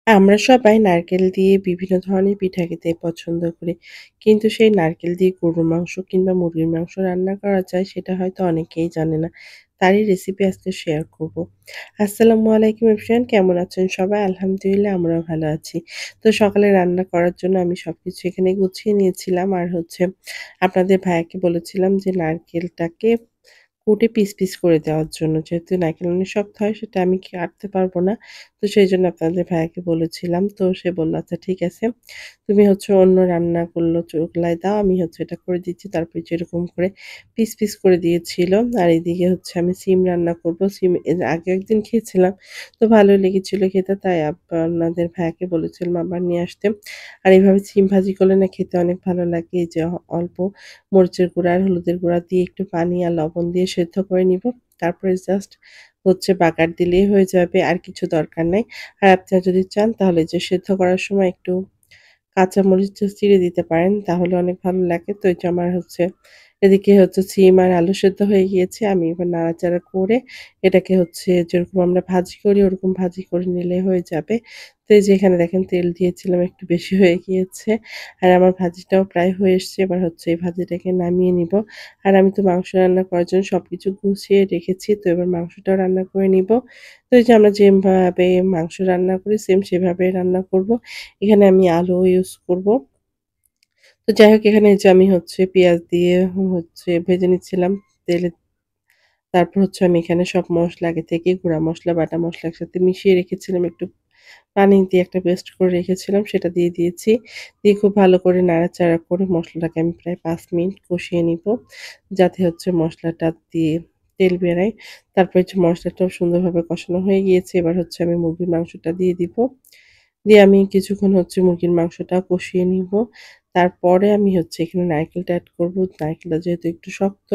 আমরা সবাই নারকেল দিয়ে বিভিন্ন ধরনের পিঠা খেতে পছন্দ করি। কিন্তু সেই নারকেল দিয়ে গরুর মাংস কিংবা মুরগির মাংস রান্না করা যায় সেটা হয়তো অনেকেই জানে না। তারই রেসিপি আজকে শেয়ার করব। আসসালামু আলাইকুম এভরিওয়ান, কেমন আছেন সবাই? আলহামদুলিল্লাহ আমরাও ভালো আছি। তো সকালে রান্না করার জন্য আমি সবকিছু এখানে গুছিয়ে নিয়েছিলাম। আর আপনাদের ভাইয়াকে বলেছিলাম যে নারকেলটাকে কুটে পিস করে দেওয়ার জন্য। যেহেতু নারকেল অনেক শক্ত হয় সেটা আমি কাটতে পারব না। তো সেইজন্য আপনাদের ভাইয়াকে বলেছিলাম। তো সে বলল, "আচ্ছা ঠিক আছে। তুমি অন্য রান্নাগুলো চুলায় দাও। আমি এটা করে দিচ্ছি।" তারপরে যেরকম করে পিস করে দিয়েছিল। আর এদিকে আমি সিম রান্না করব। সিম এর আগে একদিন খেয়েছিলাম। তো ভালোই লেগেছিল খেতে। তাই আপনাদের ভাইয়াকে বলেছিলাম আবার নিয়ে আসতে। আর এভাবে সিম ভাজি করলে না খেতে অনেক ভালো লাগে। এই যে অল্প মরিচের গুঁড়া আর হলুদের গুঁড়া দিয়ে একটু পানি আর লবণ দিয়ে সেদ্ধ করে নিব। তারপরে জাস্ট বাগার দিলেই হয়ে যাবে। আর কিছু দরকার নাই। আর আপনারা যদি চান তাহলে যে সেদ্ধ করার সময় একটু কাঁচামরিচও চিড়ে দিতে পারেন। তাহলে অনেক ভালো লাগে। তো এই যে আমার এদিকে সিম আর আলু সেদ্ধ হয়ে গিয়েছে। আমি এবার নাড়াচাড়া করে এটাকে যেরকম আমরা ভাজি করি ওরকম ভাজি করে নিলে হয়ে যাবে। তো এই যে এখানে দেখেন তেল দিয়েছিলাম একটু বেশি হয়ে গিয়েছে। আর আমার ভাজিটাও প্রায় হয়ে এসছে। এবার এই ভাজিটাকে নামিয়ে নিব। আর আমি তো মাংস রান্না করার জন্য সবকিছু গুছিয়ে রেখেছি। তো এবার মাংসটাও রান্না করে নিব। তো এই যে আমরা যেভাবে মাংস রান্না করি সেম সেভাবে রান্না করব। এখানে আমি আলু ইউজ করব। তো যাই হোক এখানে এই যে আমি পেঁয়াজ দিয়ে ভেজে নিচ্ছিলাম তেলে। তারপর আমি এখানে সব মসলা আগে থেকেই গুঁড়া মসলা, বাটা মসলা একসাথে মিশিয়ে রেখেছিলাম। একটু পানি দিয়ে একটা পেস্ট করে রেখেছিলাম সেটা দিয়ে দিয়েছি। দিয়ে খুব ভালো করে নাড়াচাড়া করে মসলাটাকে আমি প্রায় ৫ মিনিট কষিয়ে নিব। যাতে মসলাটা দিয়ে তেল বেরায়। তারপর মসলাটাও সুন্দরভাবে কষানো হয়ে গিয়েছে। এবার আমি মুরগির মাংসটা দিয়ে দিব। দিয়ে আমি কিছুক্ষণ মুরগির মাংসটা কষিয়ে নিব। তারপরে আমি এখানে নারকেলটা এড করব। নারকেলটা যেহেতু একটু শক্ত,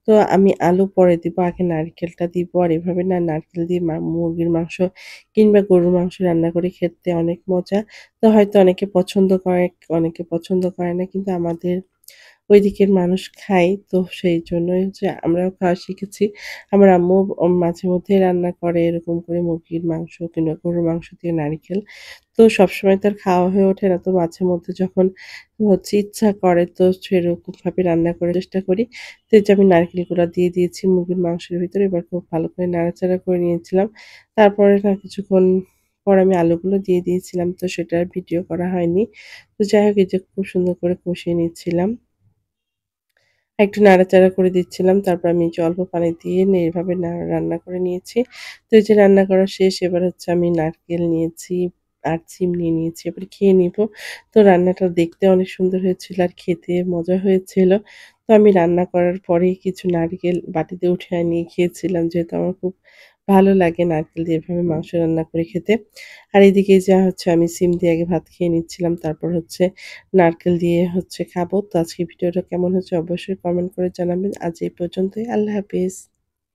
তো আমি আলু পরে দিব। আগে নারকেলটা দিব। আর এভাবে না নারকেল দিয়ে মুরগির মাংস কিংবা গরুর মাংস রান্না করে খেতে অনেক মজা। তো হয়তো অনেকে পছন্দ করে, অনেকে পছন্দ করে না। কিন্তু আমাদের ওই দিকের মানুষ খায়। তো সেইজন্যই আমরাও খাওয়া শিখেছি। আমার আম্মু মাঝে মধ্যেই রান্না করে এরকম করে মুরগির মাংস কিংবা গরুর মাংস দিয়ে নারিকেল। তো সবসময় তো আর খাওয়া হয়ে ওঠে না। তো মাঝে মধ্যে যখন ইচ্ছা করে তো সেরকমভাবে রান্না করার চেষ্টা করি। তো এই যে আমি নারকেলগুলা দিয়ে দিয়েছি মুরগির মাংসের ভিতরে। এবার খুব ভালো করে নাড়াচাড়া করে নিয়েছিলাম। তারপরে না কিছুক্ষণ পর আমি আলুগুলো দিয়ে দিয়েছিলাম। তো সেটা আর ভিডিও করা হয়নি। তো যাই হোক এই যে খুব সুন্দর করে কষিয়ে নিচ্ছিলাম। একটু নাড়াচাড়া করে দিচ্ছিলাম। তারপর আমি যে অল্প পানি দিয়ে এভাবে রান্না করে নিয়েছি। তো এই যে রান্না করা শেষ। এবার আমি নারকেল নিয়েছি আর সিম নিয়ে নিয়েছি। এবার খেয়ে নিব। তো রান্নাটা দেখতে অনেক সুন্দর হয়েছিল আর খেতে মজা হয়েছিল। তো আমি রান্না করার পরেই কিছু নারকেল বাটিতে উঠায় নিয়ে খেয়েছিলাম। যেহেতু আমার খুব ভালো লাগে নারকেল দিয়ে এভাবে মাংস রান্না করে খেতে। আর এদিকে যা আমি সিম দিয়ে আগে ভাত খেয়ে নিচ্ছিলাম। তারপর নারকেল দিয়ে খাবো। তো আজকের ভিডিওটা কেমন হয়েছে অবশ্যই কমেন্ট করে জানাবেন। আজ এই পর্যন্তই। আল্লাহ হাফেজ।